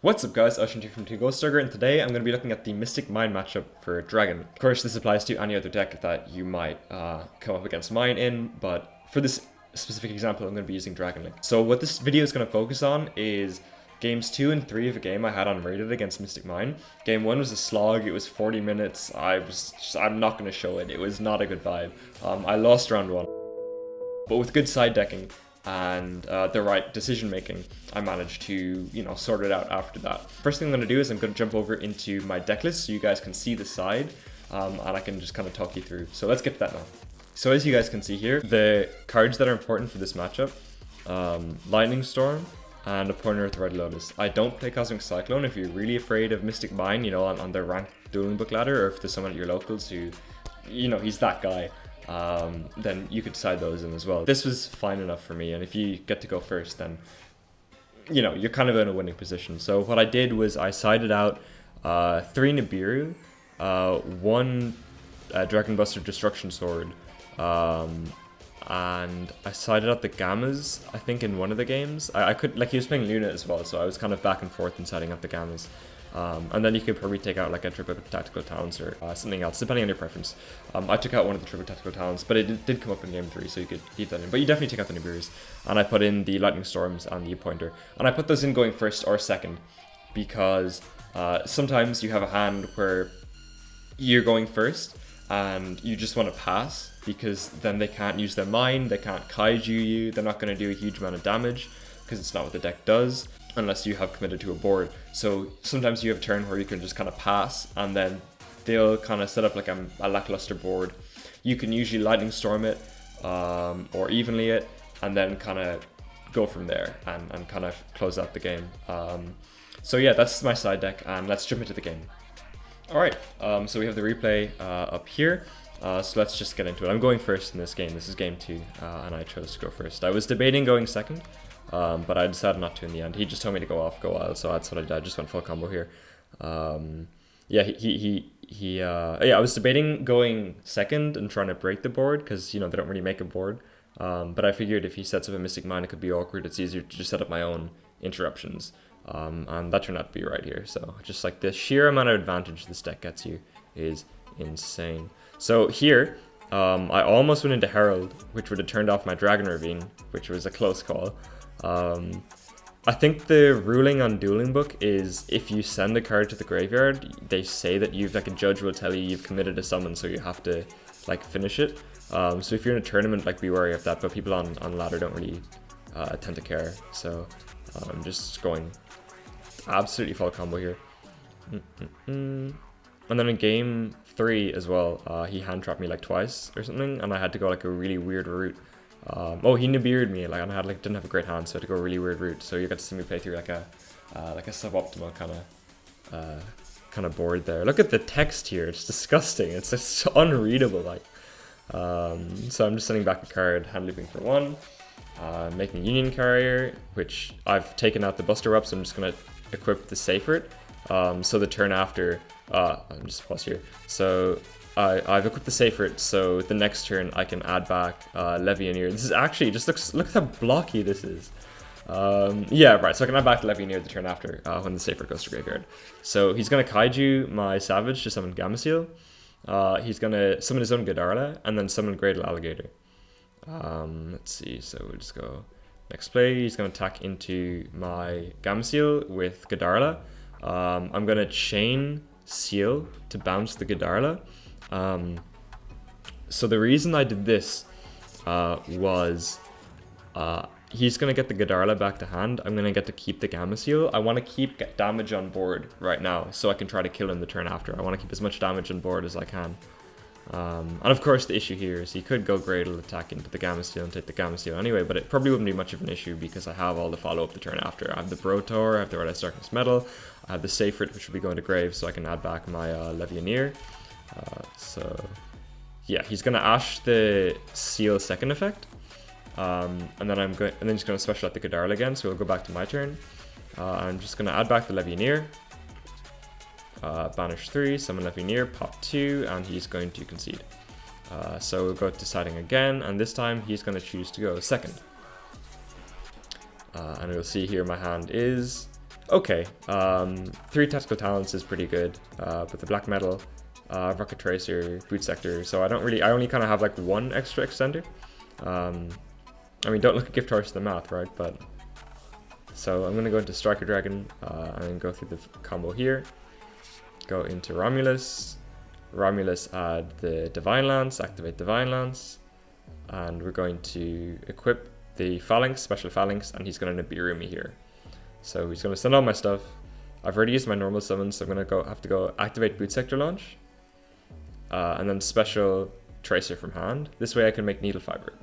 What's up guys, Ushin here from Ogre, and today I'm going to be looking at the Mystic Mine matchup for Dragon. Of course this applies to any other deck that you might come up against Mine in, but for this specific example I'm going to be using Dragon Link. So what this video is going to focus on is games 2 and 3 of a game I had on Rated against Mystic Mine. Game 1 was a slog, it was 40 minutes, I'm not going to show it, it was not a good vibe. I lost round 1, but with good side decking and the right decision making, I managed to, sort it out after that. First thing I'm going to do is I'm going to jump over into my deck list so you guys can see the side, and I can just kind of talk you through. So let's get to that now. So as you guys can see here, the cards that are important for this matchup, Lightning Storm and a Pointer with Red Lotus. I don't play Cosmic Cyclone. If you're really afraid of Mystic Mine, on the ranked dueling book ladder, or if there's someone at your locals who, he's that guy, then you could side those in as well. This was fine enough for me, and if you get to go first, then you're kind of in a winning position. So what I did was I sided out 3 Nibiru, 1 Dragon Buster Destruction Sword, and I sided out the Gammas, I think, in one of the games. I could, he was playing Luna as well, so I was kind of back and forth in siding out the Gammas. And then you could probably take out like a triple tactical talents or something else, depending on your preference. I took out one of the triple tactical talents, but it did come up in game 3, so you could leave that in. But you definitely take out the Nibirus. And I put in the Lightning Storms and the Pointer. And I put those in going first or second, because sometimes you have a hand where you're going first and you just want to pass, because then they can't use their mine, they can't kaiju you, they're not going to do a huge amount of damage, because it's not what the deck does, unless you have committed to a board. So sometimes you have a turn where you can just kind of pass, and then they'll kind of set up like a lackluster board. You can usually Lightning Storm it, or evenly it, and then kind of go from there and kind of close out the game. So yeah, that's my side deck, and let's jump into the game. Alright, so we have the replay up here. So let's just get into it. I'm going first in this game. This is game 2, and I chose to go first. I was debating going second, but I decided not to in the end. He just told me to go off, go wild, so that's what I did. I just went full combo here. Yeah, I was debating going second and trying to break the board, because, they don't really make a board. But I figured if he sets up a Mystic Mine, it could be awkward. It's easier to just set up my own interruptions. And that turned out to be right here. So just like the sheer amount of advantage this deck gets you is insane. So here, I almost went into Herald, which would have turned off my Dragon Ravine, which was a close call. I think the ruling on Dueling Book is if you send a card to the graveyard, they say that you've, a judge will tell you you've committed a summon, so you have to finish it. So if you're in a tournament, be wary of that, but people on ladder don't really tend to care. So I'm just going absolutely full combo here. And then in game 3 as well, he hand trapped me twice or something, and I had to go a really weird route. He Nibiru'd me, and I didn't have a great hand, so I had to go a really weird route. So you got to see me play through a suboptimal kind of board there. Look at the text here; it's disgusting. It's just unreadable. So I'm just sending back a card, hand looping for 1, making a Union Carrier, which I've taken out the Buster Up, so I'm just gonna equip the Safert. So the turn after, I'm just pause here. So I've equipped the Safert, so the next turn I can add back Levianeer. This is actually look at how blocky this is. Yeah, right. So I can add back Levianeer the turn after when the Safert goes to graveyard. So he's gonna kaiju my Savage to summon Gameciel. He's gonna summon his own Godarla and then summon Greater Alligator. Let's see. So we'll just go next play. He's gonna attack into my Gameciel with Godarla. I'm gonna chain Seal to bounce the Godarla. So the reason I did this was he's going to get the Godarla back to hand. I'm going to get to keep the Gameciel. I want to keep damage on board right now, so I can try to kill him the turn after. I want to keep as much damage on board as I can. And of course the issue here is he could go Gradle attack into the Gameciel and take the Gameciel anyway, but it probably wouldn't be much of an issue because I have all the follow-up the turn after. I have the Brotor, I have the Red Ice Darkness Metal, I have the Safert, which will be going to grave, so I can add back my Levianeer. So yeah, he's gonna Ash the Seal second effect, and then he's gonna special out the Godarla again. So we'll go back to my turn. I'm just gonna add back the Levianeer, banish 3, summon Levianeer, pop 2, and he's going to concede. So we'll go to siding again, and this time he's gonna choose to go second. And we'll see here my hand is okay. 3 tactical talents is pretty good. But the black metal, rocket tracer, boot sector. So I only kind of have like 1 extra extender. I mean, don't look at gift horse to the math, right? But so I'm gonna go into Striker Dragon and go through the combo here. Go into Romulus. Romulus add the Divine Lance, activate Divine Lance, and we're going to equip the Phalanx, special Phalanx, and he's gonna Nibiru me here. So he's gonna send all my stuff. I've already used my normal summons, so I'm gonna have to go activate Boot Sector Launch, and then special Tracer from hand. This way I can make Needle Fiber.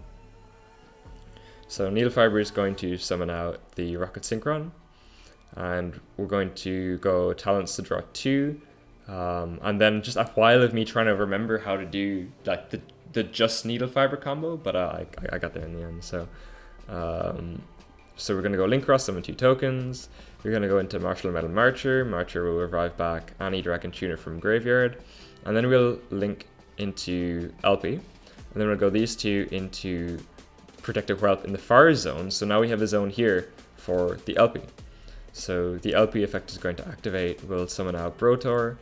So Needle Fiber is going to summon out the Rocket Synchron, and we're going to go talents to draw 2, and then just a while of me trying to remember how to do like the just Needle Fiber combo, but I got there in the end. So so we're gonna go Link Cross, summon 2 tokens. You're gonna go into Martial Metal Marcher. Marcher will revive back any Dragon Tuner from Graveyard, and then we'll link into LP, and then we'll go these 2 into Protective Whelp in the fire zone. So now we have a zone here for the LP. So the LP effect is going to activate. We'll summon out Brotor.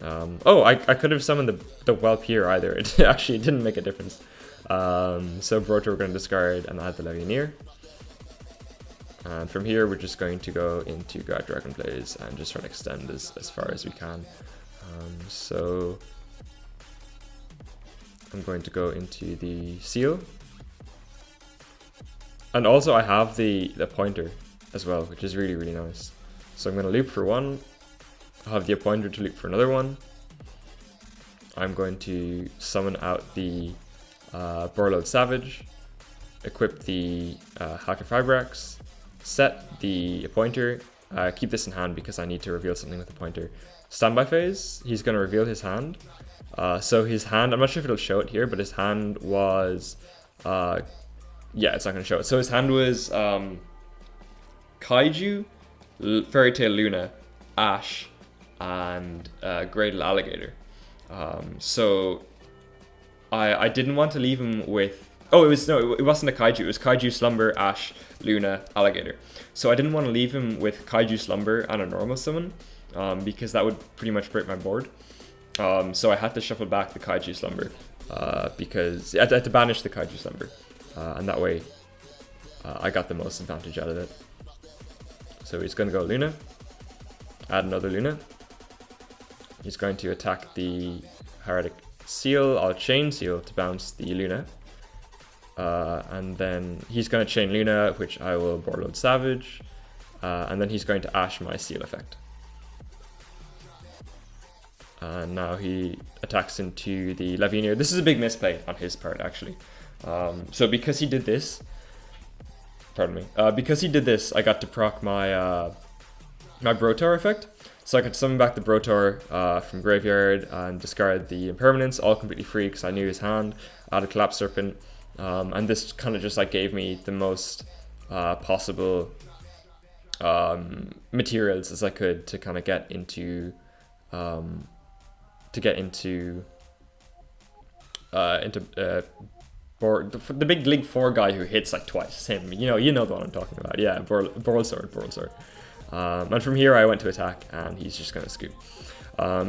Oh, I could have summoned the Whelp here either. It actually didn't make a difference. So Brotor we're going to discard and add the Legionnaire. And from here we're just going to go into Guard Dragon Blaze and just try to extend as far as we can. So I'm going to go into the Seal. And also I have the pointer as well, which is really, really nice. So I'm going to loop for 1. I'll have the pointer to loop for another 1. I'm going to summon out the Borload Savage, equip the Hacker Fibrax, set the pointer, keep this in hand because I need to reveal something with the pointer. Standby phase, he's going to reveal his hand. So his hand, I'm not sure if it'll show it here, but his hand was... yeah, it's not going to show it. So his hand was Kaiju, Fairy Tail Luna, Ash, and Greydle Alligator. So I didn't want to leave him with... Oh, it wasn't a Kaiju. It was Kaiju, Slumber, Ash, Luna, Alligator. So I didn't want to leave him with Kaiju, Slumber, and a normal summon, because that would pretty much break my board. So I had to shuffle back the Kaiju, Slumber, because I had to banish the Kaiju, Slumber. And that way, I got the most advantage out of it. So he's going to go Luna, add another Luna. He's going to attack the Heretic Seal. I'll Chain Seal to bounce the Luna. And then he's going to Chain Luna, which I will Borload Savage. And then he's going to Ash my Seal effect. And now he attacks into the Legionnaire. This is a big misplay on his part, actually. So because he did this, because he did this, I got to proc my my Brotor effect. So I could summon back the Brotor from Graveyard and discard the Impermanence, all completely free because I knew his hand, add a Collapse Serpent, and this kind of just like gave me the most possible materials as I could to kind of get into the big League 4 guy who hits like twice. Him, you know the one I'm talking about. Yeah, Boral Sword. And from here I went to attack, and he's just gonna scoop.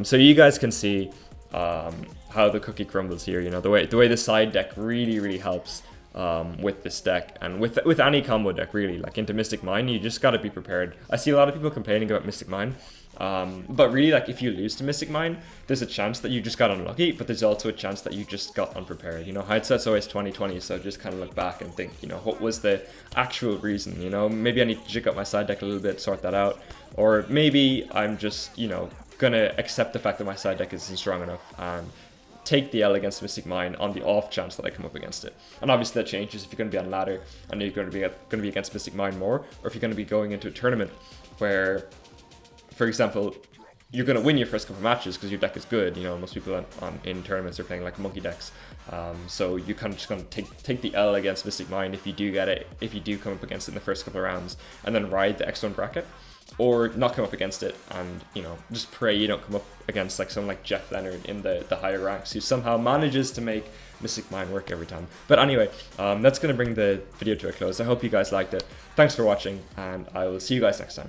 So you guys can see how the cookie crumbles here. The way the side deck really helps with this deck, and with any combo deck really. Like into Mystic Mine, you just gotta be prepared. I see a lot of people complaining about Mystic Mine. But really, like, if you lose to Mystic Mine, there's a chance that you just got unlucky, but there's also a chance that you just got unprepared. Hindsight's always 20/20, so just kind of look back and think, what was the actual reason? Maybe I need to jig up my side deck a little bit, sort that out, or maybe I'm just, gonna accept the fact that my side deck isn't strong enough and take the L against Mystic Mine on the off chance that I come up against it. And obviously that changes if you're going to be on ladder and you're going to be against Mystic Mine more, or if you're going to be going into a tournament where, for example, you're going to win your first couple of matches because your deck is good. Most people in tournaments are playing like monkey decks. So you're kind of just going to take the L against Mystic Mine if you do get it, if you do come up against it in the first couple of rounds, and then ride the X1 bracket. Or not come up against it and, just pray you don't come up against like someone like Jeff Leonard in the higher ranks who somehow manages to make Mystic Mine work every time. But anyway, that's going to bring the video to a close. I hope you guys liked it. Thanks for watching, and I will see you guys next time.